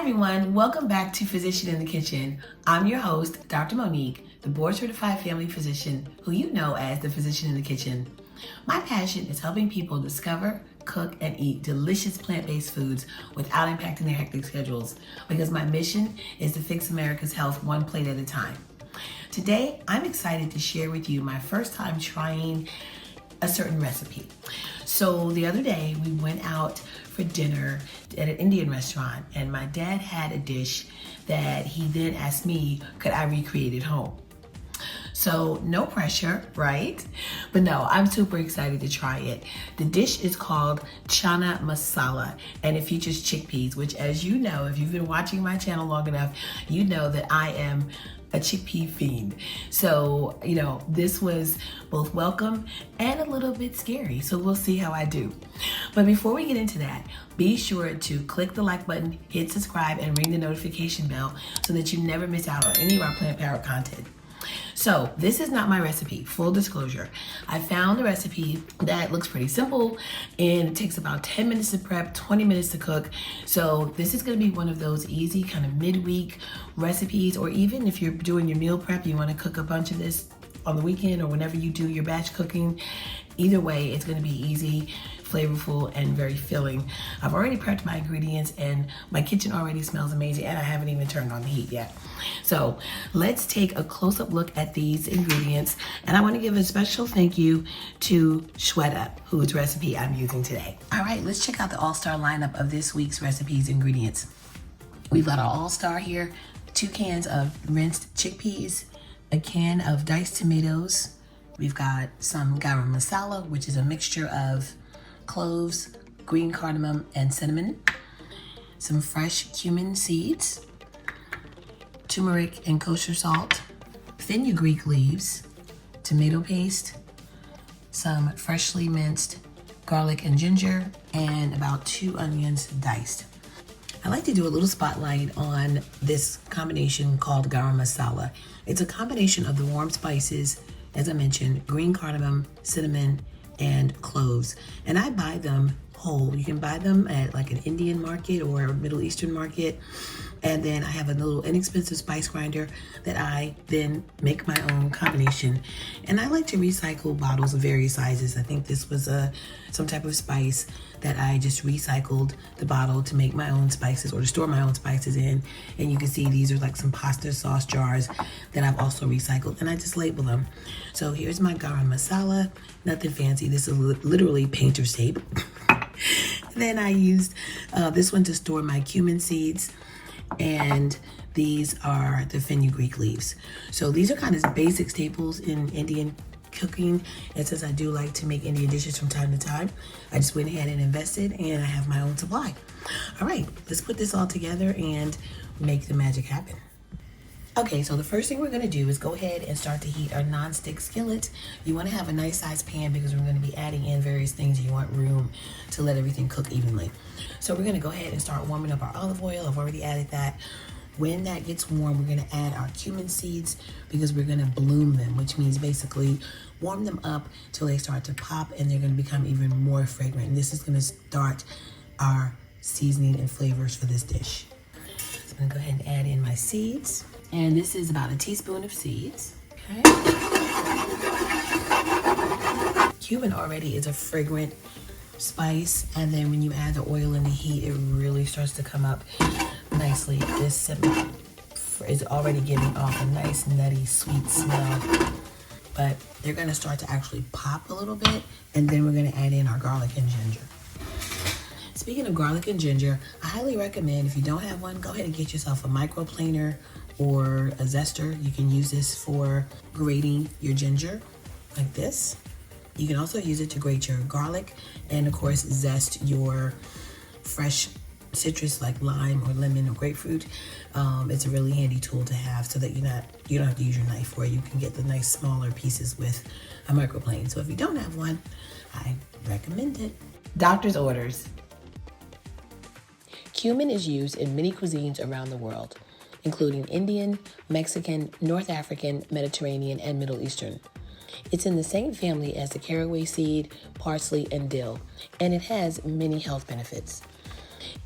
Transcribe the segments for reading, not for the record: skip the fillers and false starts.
everyone, welcome back to Physician in the Kitchen. I'm your host, Dr. Monique, the board certified family physician who you know as the Physician in the Kitchen. My passion is helping people discover, cook, and eat delicious plant-based foods without impacting their hectic schedules, because my mission is to fix America's health one plate at a time. Today, I'm excited to share with you my first time trying a certain recipe. So the other day we went out for dinner at an Indian restaurant, and my dad had a dish that he then asked me, could I recreate it home? So no pressure, right? But no, I'm super excited to try it. The dish is called Chana Masala, and it features chickpeas, which, as you know, if you've been watching my channel long enough, you know that I am a chickpea fiend. So, this was both welcome and a little bit scary. So we'll see how I do. But before we get into that, be sure to click the like button, hit subscribe, and ring the notification bell so that you never miss out on any of our plant-powered content. So this is not my recipe, full disclosure. I found a recipe that looks pretty simple and it takes about 10 minutes to prep, 20 minutes to cook. So this is gonna be one of those easy kind of midweek recipes, or even if you're doing your meal prep, you wanna cook a bunch of this on the weekend or whenever you do your batch cooking. Either way, it's gonna be easy, flavorful, and very filling. I've already prepped my ingredients and my kitchen already smells amazing, and I haven't even turned on the heat yet. So let's take a close-up look at these ingredients, and I want to give a special thank you to Shweta, whose recipe I'm using today. All right, let's check out the all-star lineup of this week's recipes ingredients. We've got our all-star here, 2 cans of rinsed chickpeas, a can of diced tomatoes. We've got some garam masala, which is a mixture of cloves, green cardamom, and cinnamon, some fresh cumin seeds, turmeric and kosher salt, fenugreek leaves, tomato paste, some freshly minced garlic and ginger, and about 2 onions diced. I like to do a little spotlight on this combination called garam masala. It's a combination of the warm spices, as I mentioned, green cardamom, cinnamon, and cloves. And I buy them whole. You can buy them at like an Indian market or a Middle Eastern market. And then I have a little inexpensive spice grinder that I then make my own combination. And I like to recycle bottles of various sizes. I think this was some type of spice that I just recycled the bottle to make my own spices or to store my own spices in. And you can see these are like some pasta sauce jars that I've also recycled, and I just label them. So here's my garam masala, nothing fancy. This is literally painter's tape. Then I used this one to store my cumin seeds, and these are the fenugreek leaves. So these are kind of basic staples in Indian cooking, and since I do like to make Indian dishes from time to time, I just went ahead and invested, and I have my own supply. All right, let's put this all together and make the magic happen. Okay, so the first thing we're gonna do is go ahead and start to heat our non-stick skillet. You wanna have a nice sized pan because we're gonna be adding in various things. You want room to let everything cook evenly. So we're gonna go ahead and start warming up our olive oil. I've already added that. When that gets warm, we're gonna add our cumin seeds because we're gonna bloom them, which means basically warm them up till they start to pop and they're gonna become even more fragrant. And this is gonna start our seasoning and flavors for this dish. So I'm gonna go ahead and add in my seeds. And this is about a teaspoon of seeds, okay? Cumin already is a fragrant spice, and then when you add the oil and the heat, it really starts to come up nicely. This is already giving off a nice, nutty, sweet smell, but they're gonna start to actually pop a little bit, and then we're gonna add in our garlic and ginger. Speaking of garlic and ginger, I highly recommend, if you don't have one, go ahead and get yourself a microplaner or a zester. You can use this for grating your ginger like this. You can also use it to grate your garlic and of course zest your fresh citrus like lime or lemon or grapefruit. It's a really handy tool to have so that you don't have to use your knife for it. You can get the nice smaller pieces with a microplane. So if you don't have one, I recommend it. Doctor's orders. Cumin is used in many cuisines around the world, including Indian, Mexican, North African, Mediterranean, and Middle Eastern. It's in the same family as the caraway seed, parsley, and dill, and it has many health benefits.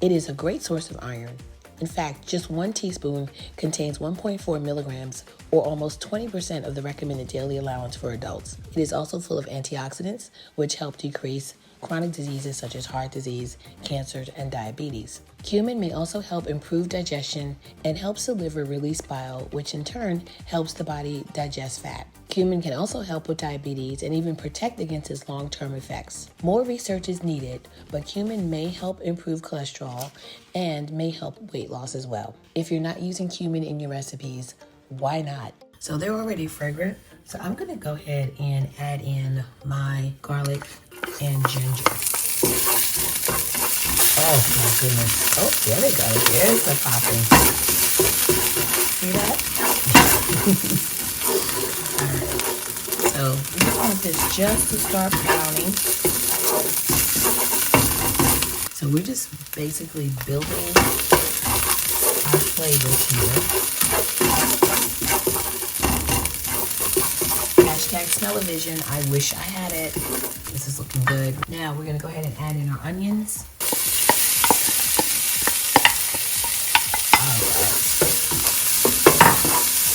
It is a great source of iron, In fact, just 1 teaspoon contains 1.4 milligrams, or almost 20% of the recommended daily allowance for adults. It is also full of antioxidants, which help decrease chronic diseases such as heart disease, cancer, and diabetes. Cumin may also help improve digestion and helps the liver release bile, which in turn helps the body digest fat. Cumin can also help with diabetes and even protect against its long-term effects. More research is needed, but cumin may help improve cholesterol and may help weight loss as well. If you're not using cumin in your recipes, why not? So they're already fragrant, so I'm gonna go ahead and add in my garlic and ginger. Oh my goodness. Oh, there we go. There's the popping. See that? Alright. So we just want this just to start browning. So we're just basically building our flavors here. Hashtag smell-o-vision. I wish I had it. This is looking good. Now we're going to go ahead and add in our onions. Alright.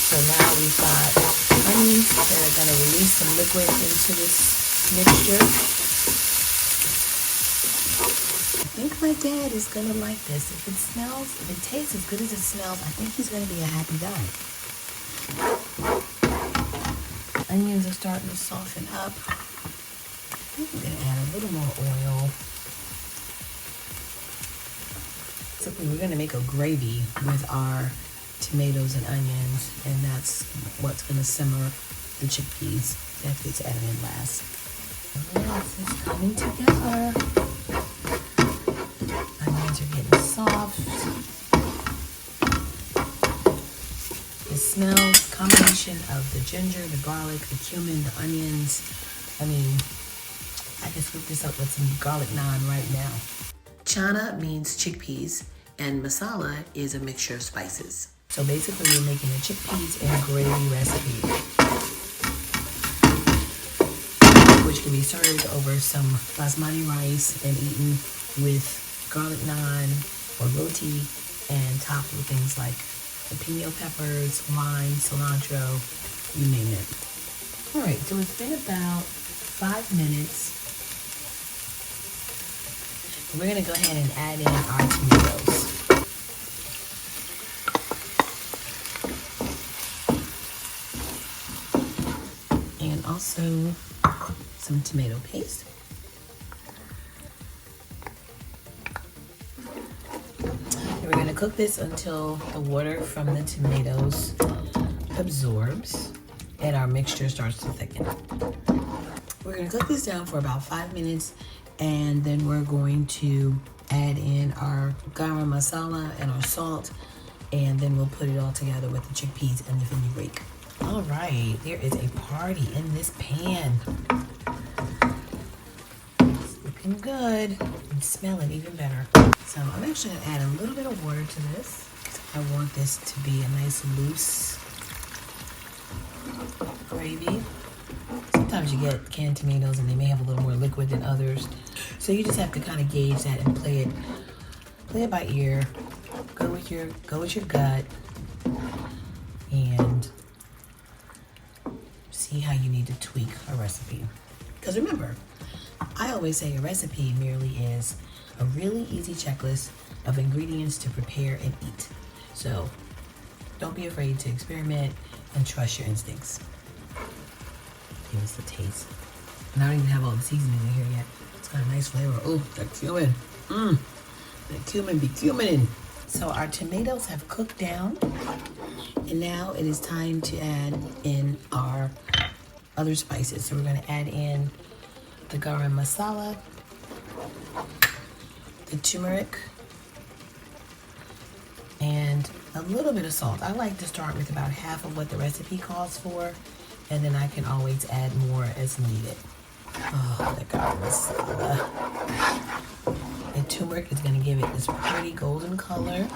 So now we've got onions that are going to release some liquid into this mixture. I think my dad is going to like this. If it tastes as good as it smells, I think he's going to be a happy guy. Onions are starting to soften up. I'm going to add a little more oil. So we're going to make a gravy with our tomatoes and onions, and that's what's going to simmer the chickpeas. That gets added in last. Yes, it's coming together. Onions are getting soft. The smell, combination of the ginger, the garlic, the cumin, the onions. I mean, I can scoop this up with some garlic naan right now. Chana means chickpeas, and masala is a mixture of spices. So basically, we're making a chickpeas and gravy recipe, which can be served over some basmati rice and eaten with garlic naan or roti, and topped with things like jalapeno peppers, lime, cilantro, you name it. All right, so it's been about 5 minutes. We're gonna go ahead and add in our tomatoes. And also some tomato paste. And we're gonna cook this until the water from the tomatoes absorbs and our mixture starts to thicken. We're gonna cook this down for about 5 minutes, and then we're going to add in our garam masala and our salt, and then we'll put it all together with the chickpeas and the fenugreek. All right, there is a party in this pan. It's looking good. It's smelling even better. So I'm actually gonna add a little bit of water to this. I want this to be a nice loose gravy. Sometimes you get canned tomatoes and they may have a little more liquid than others. So you just have to kind of gauge that and play it by ear. Go with your gut and see how you need to tweak a recipe. Because remember, I always say a recipe merely is a really easy checklist of ingredients to prepare and eat. So don't be afraid to experiment and trust your instincts. Give us the taste. And I don't even have all the seasoning in here yet. It's got a nice flavor. Oh, that cumin. That cumin be cumining. So our tomatoes have cooked down. And now it is time to add in our other spices. So we're going to add in the garam masala, the turmeric, and a little bit of salt. I like to start with about half of what the recipe calls for, and then I can always add more as needed. Oh, the garam masala. The turmeric is going to give it this pretty golden color.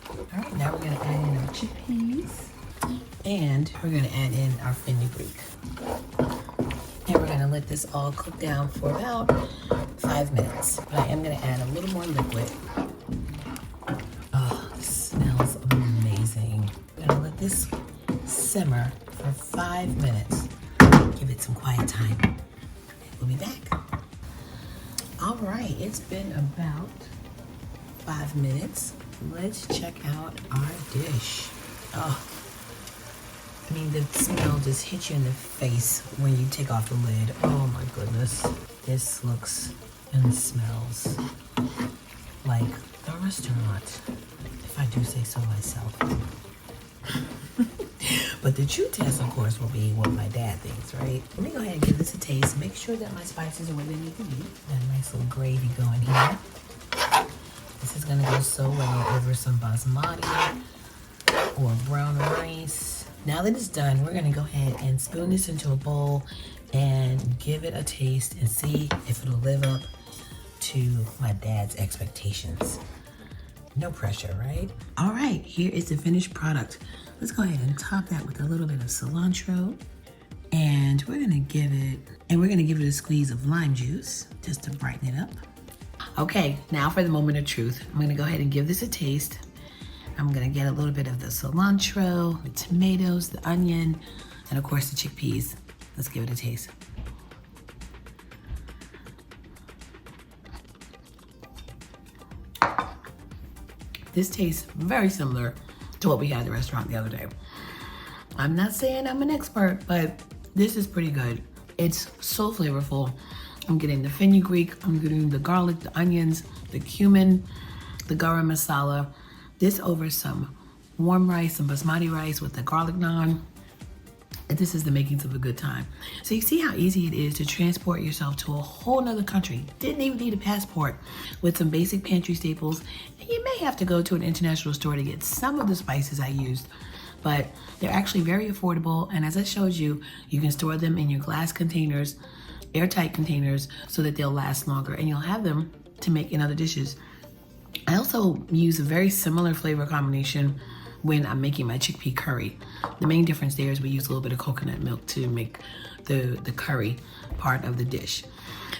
All right, now we're going to add in our chickpeas, and we're going to add in our fenugreek. And we're going to let this all cook down for about 5 minutes. But I am going to add a little more liquid. Oh, the smell simmer for 5 minutes. Give it some quiet time. We'll be back. All right, it's been about 5 minutes. Let's check out our dish. Oh, I mean, the smell just hits you in the face when you take off the lid. Oh my goodness. This looks and smells like a restaurant, if I do say so myself. But the true test, of course, will be what my dad thinks, right? Let me go ahead and give this a taste. Make sure that my spices are where they need to be. Got a nice little gravy going here. This is gonna go so well over some basmati or brown rice. Now that it's done, we're gonna go ahead and spoon this into a bowl and give it a taste and see if it'll live up to my dad's expectations. No pressure, right? All right, here is the finished product. Let's go ahead and top that with a little bit of cilantro. And we're gonna give it a squeeze of lime juice just to brighten it up. Okay, now for the moment of truth. I'm gonna go ahead and give this a taste. I'm gonna get a little bit of the cilantro, the tomatoes, the onion, and of course the chickpeas. Let's give it a taste. This tastes very similar to what we had at the restaurant the other day. I'm not saying I'm an expert, but this is pretty good. It's so flavorful. I'm getting the fenugreek, I'm getting the garlic, the onions, the cumin, the garam masala. This over some warm rice, some basmati rice with the garlic naan. And this is the makings of a good time. So you see how easy it is to transport yourself to a whole nother country. Didn't even need a passport with some basic pantry staples. And you may have to go to an international store to get some of the spices I used, but they're actually very affordable. And as I showed you, you can store them in your glass containers, airtight containers, so that they'll last longer and you'll have them to make in other dishes. I also use a very similar flavor combination when I'm making my chickpea curry. The main difference there is we use a little bit of coconut milk to make the curry part of the dish.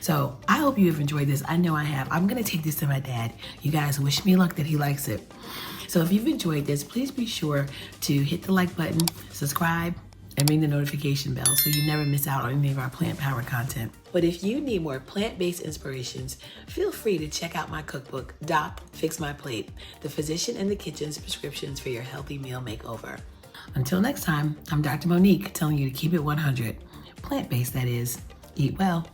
So I hope you have enjoyed this. I know I have. I'm gonna take this to my dad. You guys wish me luck that he likes it. So if you've enjoyed this, please be sure to hit the like button, subscribe, and ring the notification bell so you never miss out on any of our plant-powered content. But if you need more plant-based inspirations, feel free to check out my cookbook, Doc Fix My Plate, the Physician in the Kitchen's prescriptions for your healthy meal makeover. Until next time, I'm Dr. Monique telling you to keep it 100. Plant-based, that is. Eat well.